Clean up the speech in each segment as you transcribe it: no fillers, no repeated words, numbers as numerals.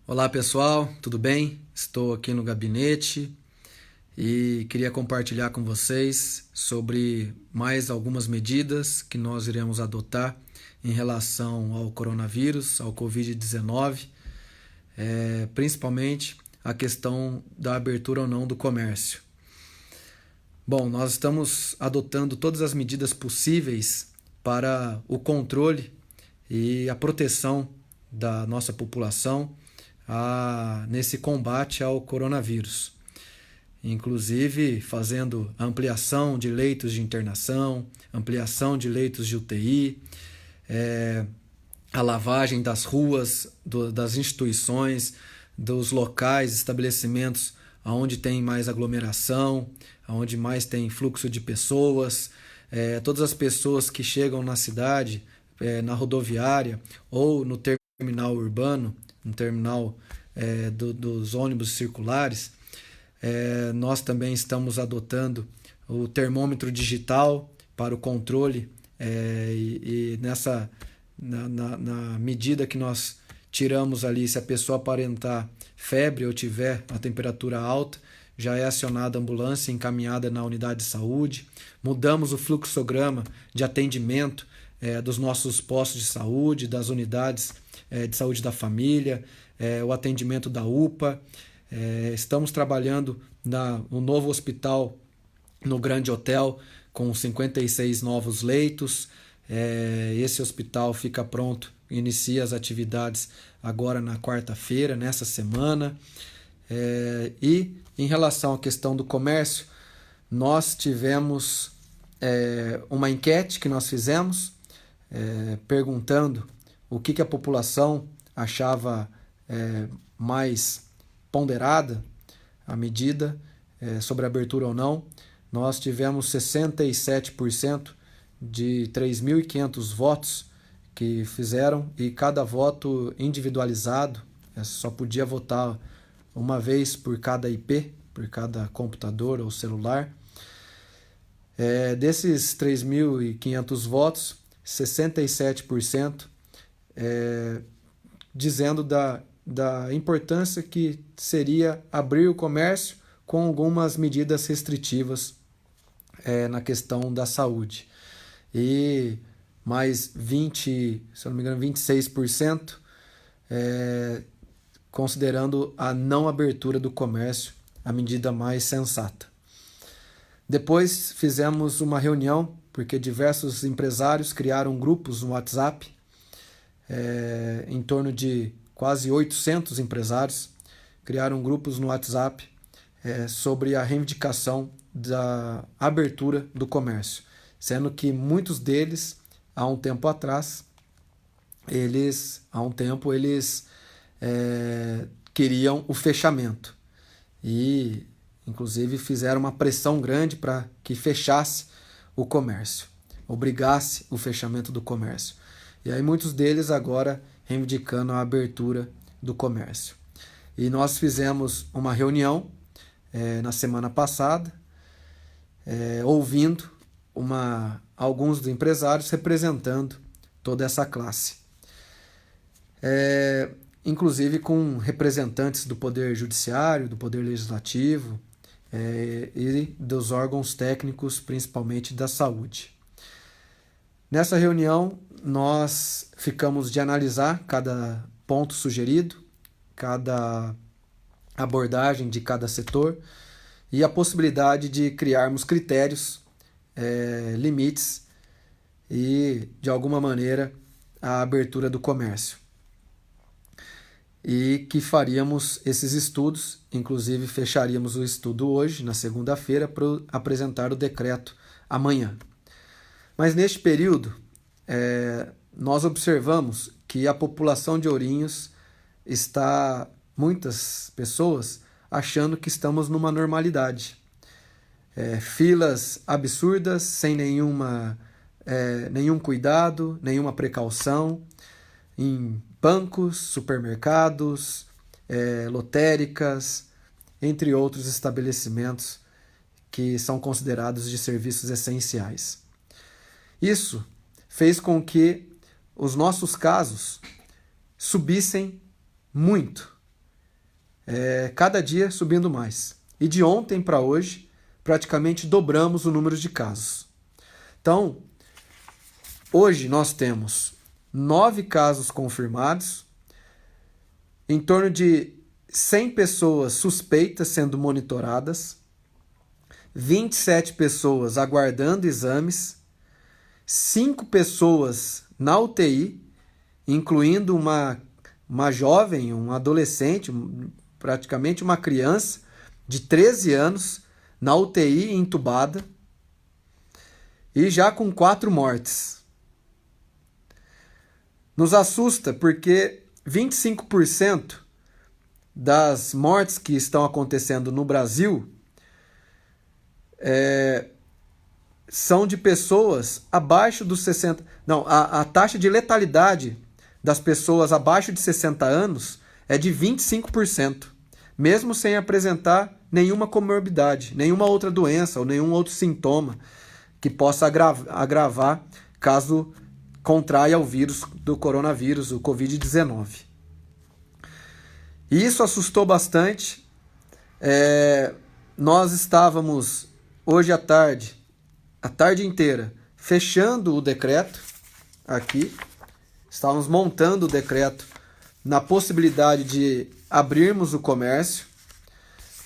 Olá pessoal, tudo bem? Estou aqui no gabinete e queria compartilhar com vocês sobre mais algumas medidas que nós iremos adotar em relação ao coronavírus, ao Covid-19, principalmente a questão da abertura ou não do comércio. Bom, nós estamos adotando todas as medidas possíveis para o controle e a proteção da nossa população nesse combate ao coronavírus, inclusive fazendo ampliação de leitos de internação, ampliação de leitos de UTI, a lavagem das ruas, das instituições, dos locais, estabelecimentos onde tem mais aglomeração, onde mais tem fluxo de pessoas, todas as pessoas que chegam na cidade, na rodoviária ou no terminal urbano, no terminal dos ônibus circulares. Nós também estamos adotando o termômetro digital para o controle e na medida que nós tiramos ali, se a pessoa aparentar febre ou tiver a temperatura alta, já é acionada a ambulância e encaminhada na unidade de saúde. Mudamos o fluxograma de atendimento dos nossos postos de saúde, das unidades de saúde da família, o atendimento da UPA. Estamos trabalhando no novo hospital no Grande Hotel com 56 novos leitos. Esse hospital fica pronto, inicia as atividades agora na quarta-feira, nessa semana. E em relação à questão do comércio, nós tivemos uma enquete que nós fizemos perguntando o que a população achava mais ponderada a medida sobre abertura ou não. Nós tivemos 67% de 3.500 votos que fizeram, e cada voto individualizado, só podia votar uma vez por cada IP, por cada computador ou celular. Desses 3.500 votos, 67% dizendo da importância que seria abrir o comércio com algumas medidas restritivas na questão da saúde. E mais 20, se eu não me engano, 26% considerando a não abertura do comércio a medida mais sensata. Depois fizemos uma reunião, porque diversos empresários criaram grupos no WhatsApp, em torno de quase 800 empresários criaram grupos no WhatsApp sobre a reivindicação da abertura do comércio, sendo que muitos deles, há um tempo atrás, eles queriam o fechamento e, inclusive, fizeram uma pressão grande para que fechasse o comércio, obrigasse o fechamento do comércio. E aí muitos deles agora reivindicando a abertura do comércio. E nós fizemos uma reunião na semana passada, ouvindo alguns dos empresários representando toda essa classe. Inclusive com representantes do Poder Judiciário, do Poder Legislativo e dos órgãos técnicos, principalmente da saúde. Nessa reunião, nós ficamos de analisar cada ponto sugerido, cada abordagem de cada setor e a possibilidade de criarmos critérios, limites e, de alguma maneira, a abertura do comércio. E que faríamos esses estudos, inclusive fecharíamos o estudo hoje, na segunda-feira, para apresentar o decreto amanhã. Mas neste período, nós observamos que a população de Ourinhos está, muitas pessoas, achando que estamos numa normalidade. Filas absurdas, sem nenhum cuidado, nenhuma precaução, em bancos, supermercados, lotéricas, entre outros estabelecimentos que são considerados de serviços essenciais. Isso fez com que os nossos casos subissem muito cada dia subindo mais. E de ontem para hoje, praticamente dobramos o número de casos. Então, hoje nós temos 9 casos confirmados, em torno de 100 pessoas suspeitas sendo monitoradas, 27 pessoas aguardando exames, 5 pessoas na UTI, incluindo uma jovem, um adolescente, praticamente uma criança de 13 anos, na UTI entubada, e já com 4 mortes. Nos assusta porque 25% das mortes que estão acontecendo no Brasil são de pessoas abaixo dos 60... Não, a taxa de letalidade das pessoas abaixo de 60 anos é de 25%, mesmo sem apresentar nenhuma comorbidade, nenhuma outra doença ou nenhum outro sintoma que possa agravar caso contraia o vírus do coronavírus, o Covid-19. E isso assustou bastante. Nós estávamos hoje à tarde, a tarde inteira, fechando o decreto aqui. Estávamos montando o decreto na possibilidade de abrirmos o comércio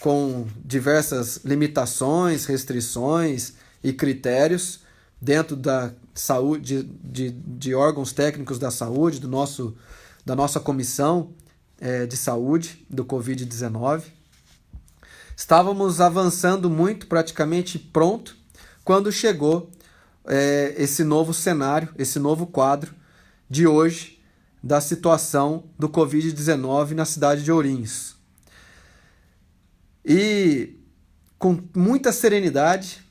com diversas limitações, restrições e critérios dentro da saúde, de órgãos técnicos da saúde, da nossa comissão de saúde do Covid-19. Estávamos avançando muito, praticamente pronto, quando chegou esse novo cenário, esse novo quadro de hoje da situação do Covid-19 na cidade de Ourinhos. E com muita serenidade,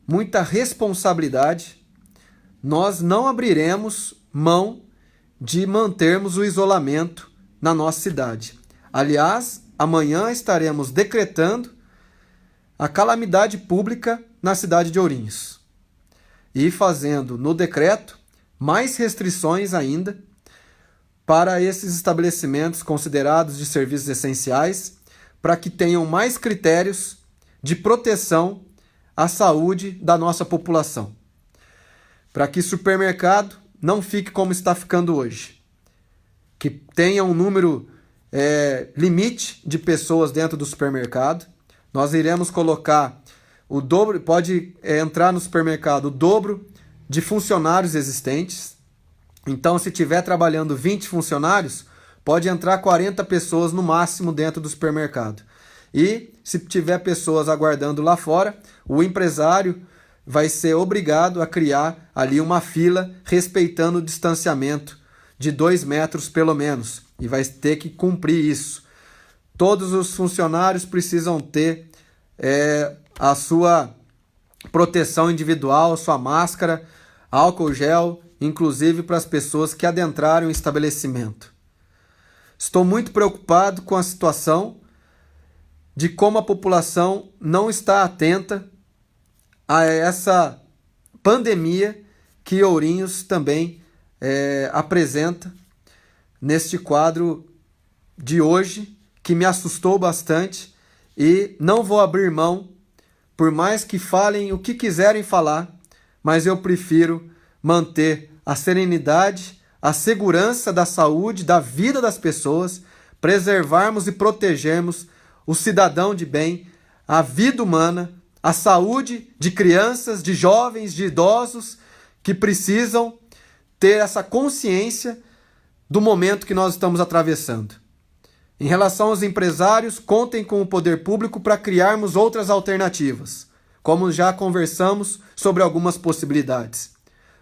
muita responsabilidade, nós não abriremos mão de mantermos o isolamento na nossa cidade. Aliás, amanhã estaremos decretando a calamidade pública na cidade de Ourinhos e fazendo no decreto mais restrições ainda para esses estabelecimentos considerados de serviços essenciais, para que tenham mais critérios de proteção à saúde da nossa população. Para que supermercado não fique como está ficando hoje. Que tenha um número limite de pessoas dentro do supermercado. Nós iremos colocar o dobro, pode entrar no supermercado o dobro de funcionários existentes. Então, se tiver trabalhando 20 funcionários, pode entrar 40 pessoas no máximo dentro do supermercado. E se tiver pessoas aguardando lá fora, o empresário vai ser obrigado a criar ali uma fila respeitando o distanciamento de 2 metros pelo menos. E vai ter que cumprir isso. Todos os funcionários precisam ter a sua proteção individual, sua máscara, álcool gel, inclusive para as pessoas que adentraram o estabelecimento. Estou muito preocupado com a situação de como a população não está atenta a essa pandemia que Ourinhos também apresenta neste quadro de hoje, que me assustou bastante, e não vou abrir mão, por mais que falem o que quiserem falar, mas eu prefiro manter a serenidade, a segurança da saúde, da vida das pessoas, preservarmos e protegermos o cidadão de bem, a vida humana, a saúde de crianças, de jovens, de idosos que precisam ter essa consciência do momento que nós estamos atravessando. Em relação aos empresários, contem com o poder público para criarmos outras alternativas, como já conversamos sobre algumas possibilidades.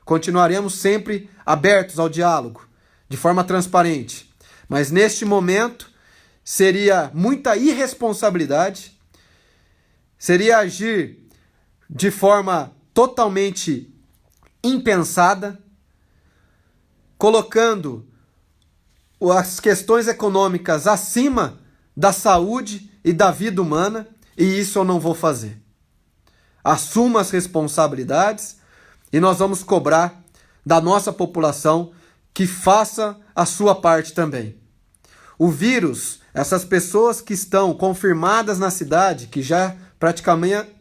Continuaremos sempre abertos ao diálogo, de forma transparente, mas neste momento seria muita irresponsabilidade, seria agir de forma totalmente impensada, colocando as questões econômicas acima da saúde e da vida humana, e isso eu não vou fazer. Assuma as responsabilidades e nós vamos cobrar da nossa população que faça a sua parte também. o vírus, essas pessoas que estão confirmadas na cidade, que já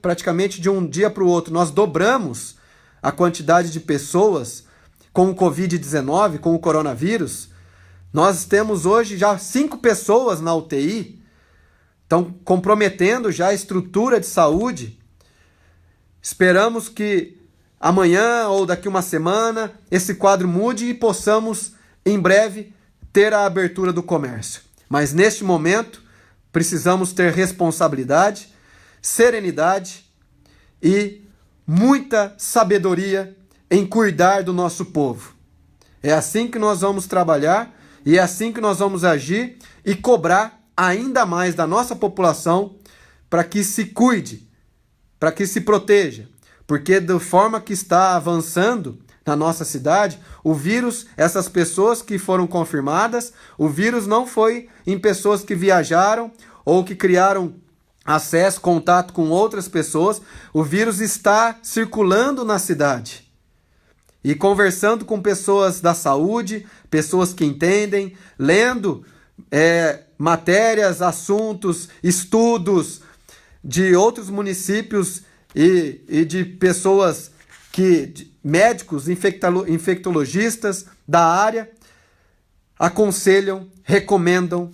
praticamente de um dia para o outro nós dobramos a quantidade de pessoas com o Covid-19, com o coronavírus, nós temos hoje já 5 pessoas na UTI, estão comprometendo já a estrutura de saúde. Esperamos que amanhã ou daqui uma semana esse quadro mude e possamos em breve ter a abertura do comércio. Mas neste momento precisamos ter responsabilidade, serenidade e muita sabedoria em cuidar do nosso povo. É assim que nós vamos trabalhar e é assim que nós vamos agir e cobrar ainda mais da nossa população para que se cuide, para que se proteja. Porque da forma que está avançando na nossa cidade, o vírus, essas pessoas que foram confirmadas, o vírus não foi em pessoas que viajaram ou que criaram acesso, contato com outras pessoas. O vírus está circulando na cidade. E conversando com pessoas da saúde, pessoas que entendem, lendo matérias, assuntos, estudos de outros municípios e de pessoas médicos, infectologistas da área, aconselham, recomendam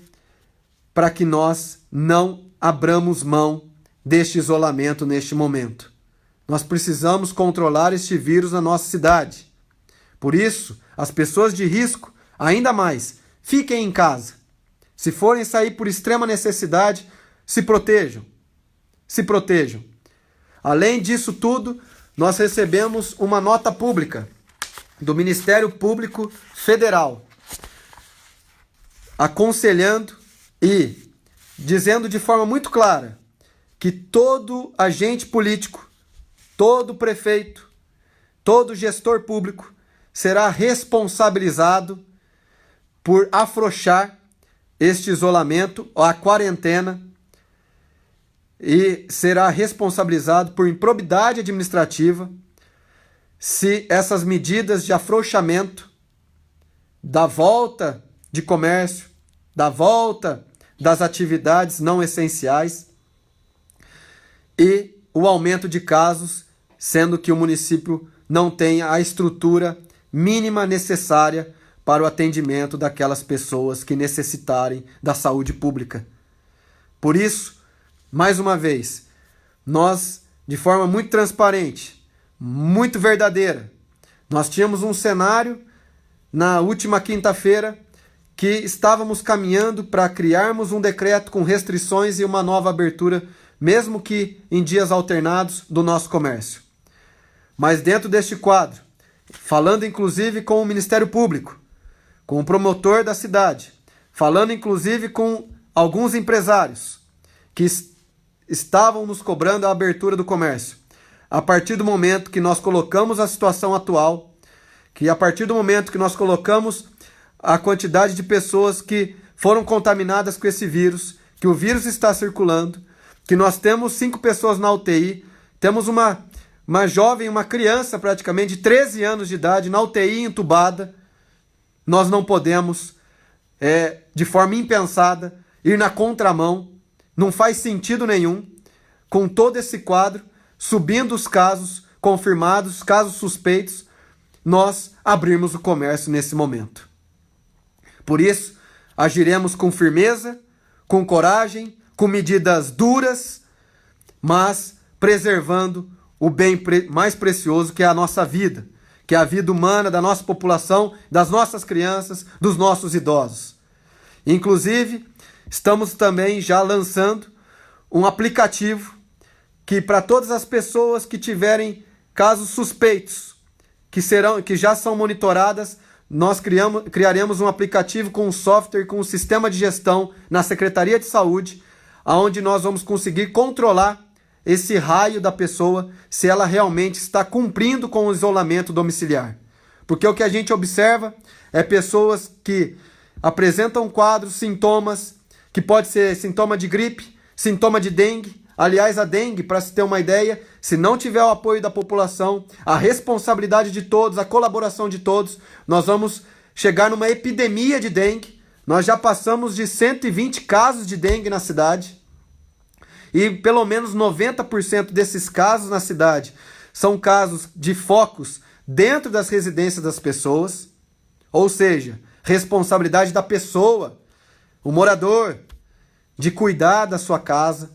para que nós não abramos mão deste isolamento neste momento. Nós precisamos controlar este vírus na nossa cidade. Por isso, as pessoas de risco, ainda mais, fiquem em casa. Se forem sair por extrema necessidade, se protejam. Se protejam. Além disso tudo, nós recebemos uma nota pública do Ministério Público Federal, aconselhando e dizendo de forma muito clara que todo agente político, todo prefeito, todo gestor público será responsabilizado por afrouxar este isolamento, a quarentena, e será responsabilizado por improbidade administrativa se essas medidas de afrouxamento da volta de comércio, da volta das atividades não essenciais e o aumento de casos, sendo que o município não tem a estrutura mínima necessária para o atendimento daquelas pessoas que necessitarem da saúde pública. Por isso, mais uma vez, nós, de forma muito transparente, muito verdadeira, nós tínhamos um cenário na última quinta-feira que estávamos caminhando para criarmos um decreto com restrições e uma nova abertura, mesmo que em dias alternados, do nosso comércio. Mas dentro deste quadro, falando inclusive com o Ministério Público, com o promotor da cidade, falando inclusive com alguns empresários que estavam nos cobrando a abertura do comércio. A partir do momento que nós colocamos a situação atual, que a partir do momento que nós colocamos a quantidade de pessoas que foram contaminadas com esse vírus, que o vírus está circulando, que nós temos 5 pessoas na UTI, temos uma jovem, uma criança praticamente de 13 anos de idade na UTI entubada, nós não podemos, de forma impensada, ir na contramão. Não faz sentido nenhum, com todo esse quadro, subindo os casos confirmados, casos suspeitos, nós abrirmos o comércio nesse momento. Por isso, agiremos com firmeza, com coragem, com medidas duras, mas preservando o bem mais precioso que é a nossa vida, que é a vida humana da nossa população, das nossas crianças, dos nossos idosos. Inclusive, estamos também já lançando um aplicativo que para todas as pessoas que tiverem casos suspeitos, que já são monitoradas, nós criaremos um aplicativo com um software, com um sistema de gestão na Secretaria de Saúde, onde nós vamos conseguir controlar esse raio da pessoa, se ela realmente está cumprindo com o isolamento domiciliar. Porque o que a gente observa é pessoas que apresentam quadros, sintomas, que pode ser sintoma de gripe, sintoma de dengue. Aliás, a dengue, para se ter uma ideia, se não tiver o apoio da população, a responsabilidade de todos, a colaboração de todos, nós vamos chegar numa epidemia de dengue Nós já passamos de 120 casos de dengue na cidade. E pelo menos 90% desses casos na cidade são casos de focos dentro das residências das pessoas. Ou seja, responsabilidade da pessoa, o morador, de cuidar da sua casa,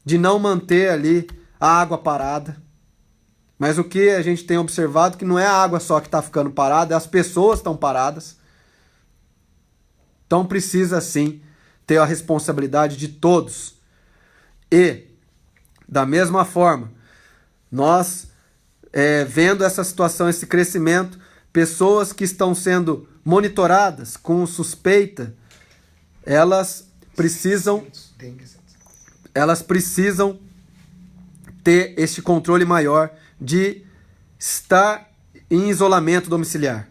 de não manter ali a água parada. Mas o que a gente tem observado é que não é a água só que está ficando parada, as pessoas estão paradas. Então precisa sim ter a responsabilidade de todos. E, da mesma forma, nós vendo essa situação, esse crescimento, pessoas que estão sendo monitoradas com suspeita, elas precisam ter este controle maior de estar em isolamento domiciliar.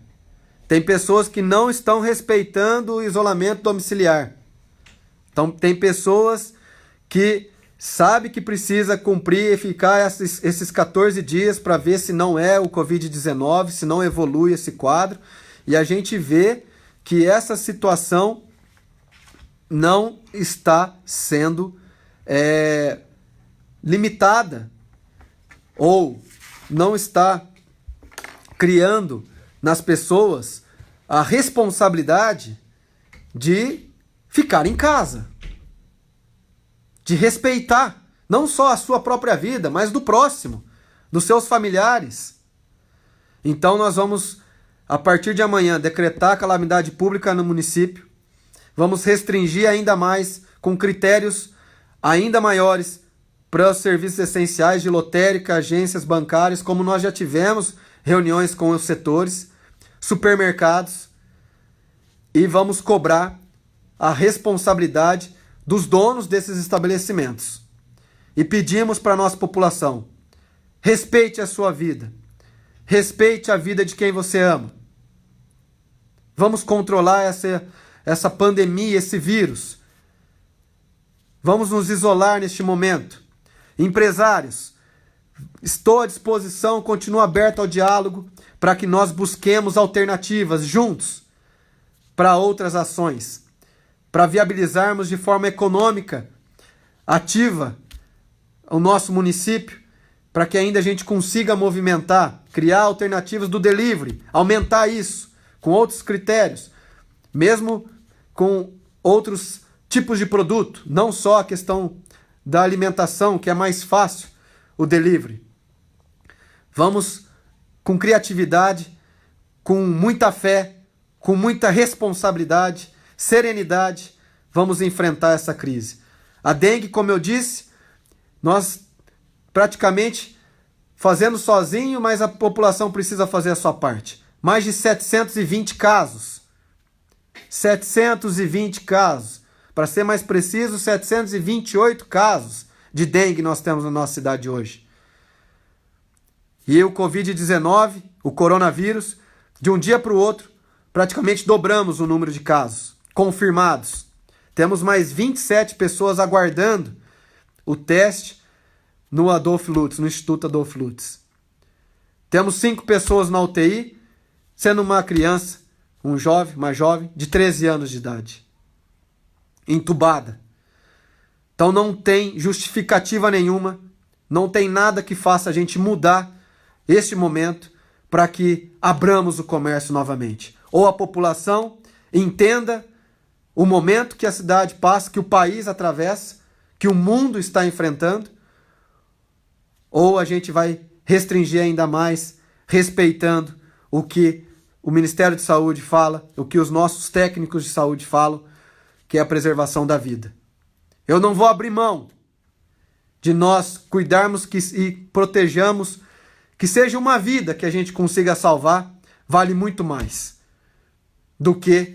Tem pessoas que não estão respeitando o isolamento domiciliar. Então, tem pessoas que sabem que precisa cumprir e ficar esses 14 dias para ver se não é o Covid-19, se não evolui esse quadro. E a gente vê que essa situação não está sendo limitada ou não está criando nas pessoas a responsabilidade de ficar em casa, de respeitar não só a sua própria vida, mas do próximo, dos seus familiares. Então nós vamos, a partir de amanhã, decretar calamidade pública no município. Vamos restringir ainda mais, com critérios ainda maiores, para os serviços essenciais de lotérica, agências bancárias, como nós já tivemos reuniões com os setores, supermercados, e vamos cobrar a responsabilidade dos donos desses estabelecimentos. E pedimos para a nossa população: respeite a sua vida, respeite a vida de quem você ama. Vamos controlar essa pandemia, esse vírus. Vamos nos isolar neste momento. Empresários, estou à disposição, continuo aberto ao diálogo para que nós busquemos alternativas juntos para outras ações, para viabilizarmos de forma econômica, ativa, o nosso município, para que ainda a gente consiga movimentar, criar alternativas do delivery, aumentar isso com outros critérios, mesmo com outros tipos de produto, não só a questão da alimentação, que é mais fácil o delivery. Vamos com criatividade, com muita fé, com muita responsabilidade, serenidade, vamos enfrentar essa crise. A dengue, como eu disse, nós praticamente fazendo sozinho, mas a população precisa fazer a sua parte. Mais de 720 casos. 720 casos. Para ser mais preciso, 728 casos de dengue nós temos na nossa cidade hoje. E o Covid-19, o coronavírus, de um dia para o outro, praticamente dobramos o número de casos confirmados. Temos mais 27 pessoas aguardando o teste no Adolph Lutz, no Instituto Adolph Lutz. Temos 5 pessoas na UTI, sendo uma criança, uma jovem, de 13 anos de idade, entubada. Então não tem justificativa nenhuma, não tem nada que faça a gente mudar este momento para que abramos o comércio novamente. Ou a população entenda o momento que a cidade passa, que o país atravessa, que o mundo está enfrentando, ou a gente vai restringir ainda mais, respeitando o que o Ministério de Saúde fala, o que os nossos técnicos de saúde falam, que é a preservação da vida. Eu não vou abrir mão de nós cuidarmos e protejamos, que seja uma vida que a gente consiga salvar, vale muito mais do que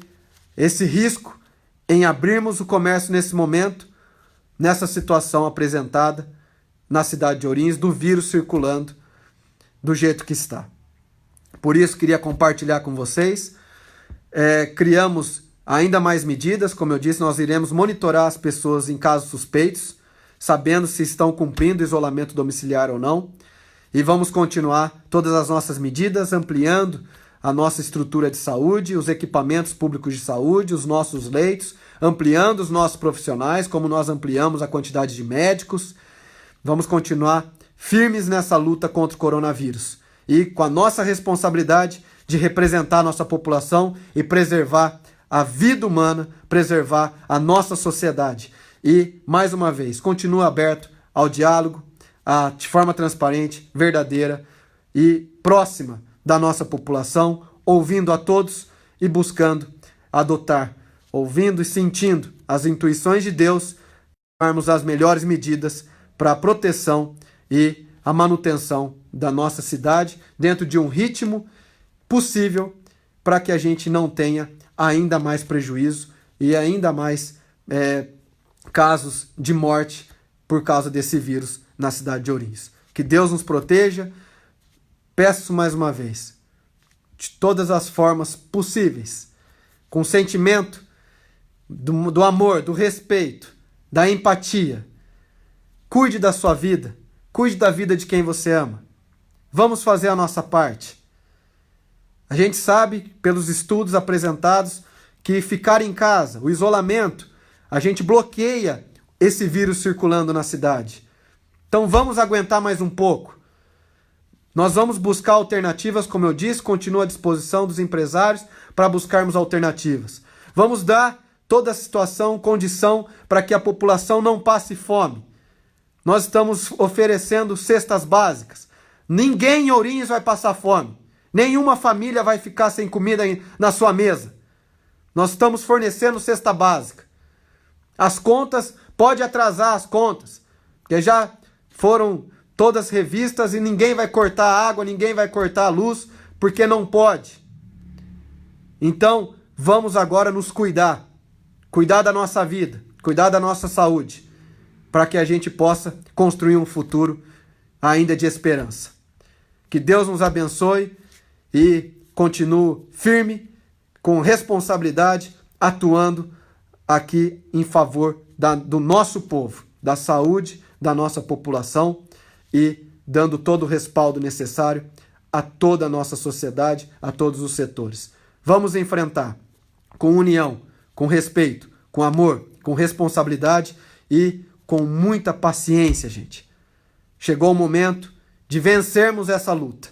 esse risco em abrirmos o comércio nesse momento, nessa situação apresentada na cidade de Ourinhos, do vírus circulando do jeito que está. Por isso, queria compartilhar com vocês. Criamos ainda mais medidas, como eu disse, nós iremos monitorar as pessoas em casos suspeitos, sabendo se estão cumprindo isolamento domiciliar ou não, e vamos continuar todas as nossas medidas, ampliando a nossa estrutura de saúde, os equipamentos públicos de saúde, os nossos leitos, ampliando os nossos profissionais, como nós ampliamos a quantidade de médicos. Vamos continuar firmes nessa luta contra o coronavírus e com a nossa responsabilidade de representar a nossa população e preservar a vida humana, preservar a nossa sociedade. E, mais uma vez, continua aberto ao diálogo, de forma transparente, verdadeira e próxima da nossa população, ouvindo a todos e buscando adotar, ouvindo e sentindo as intuições de Deus, tomarmos as melhores medidas para a proteção e a manutenção da nossa cidade dentro de um ritmo possível para que a gente não tenha ainda mais prejuízo e ainda mais casos de morte por causa desse vírus na cidade de Ourinhos. Que Deus nos proteja. Peço mais uma vez, de todas as formas possíveis, com sentimento do amor, do respeito, da empatia. Cuide da sua vida, cuide da vida de quem você ama. Vamos fazer a nossa parte. A gente sabe, pelos estudos apresentados, que ficar em casa, o isolamento, a gente bloqueia esse vírus circulando na cidade. Então vamos aguentar mais um pouco. Nós vamos buscar alternativas, como eu disse, continuo à disposição dos empresários para buscarmos alternativas. Vamos dar toda a situação, condição para que a população não passe fome. Nós estamos oferecendo cestas básicas. Ninguém em Ourinhos vai passar fome. Nenhuma família vai ficar sem comida na sua mesa. Nós estamos fornecendo cesta básica. As contas, pode atrasar as contas, porque já foram todas revistas e ninguém vai cortar a água, ninguém vai cortar a luz, porque não pode. Então, vamos agora nos cuidar. Cuidar da nossa vida, cuidar da nossa saúde, para que a gente possa construir um futuro ainda de esperança. Que Deus nos abençoe e continue firme, com responsabilidade, atuando aqui em favor do nosso povo, da saúde da nossa população e dando todo o respaldo necessário a toda a nossa sociedade, a todos os setores. Vamos enfrentar com união, com respeito, com amor, com responsabilidade e com muita paciência, gente. Chegou o momento de vencermos essa luta.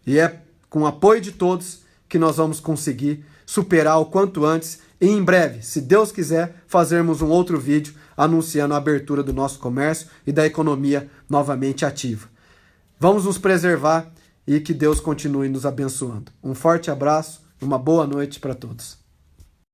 E é com o apoio de todos que nós vamos conseguir superar o quanto antes e em breve, se Deus quiser, fazermos um outro vídeo anunciando a abertura do nosso comércio e da economia novamente ativa. Vamos nos preservar e que Deus continue nos abençoando. Um forte abraço e uma boa noite para todos.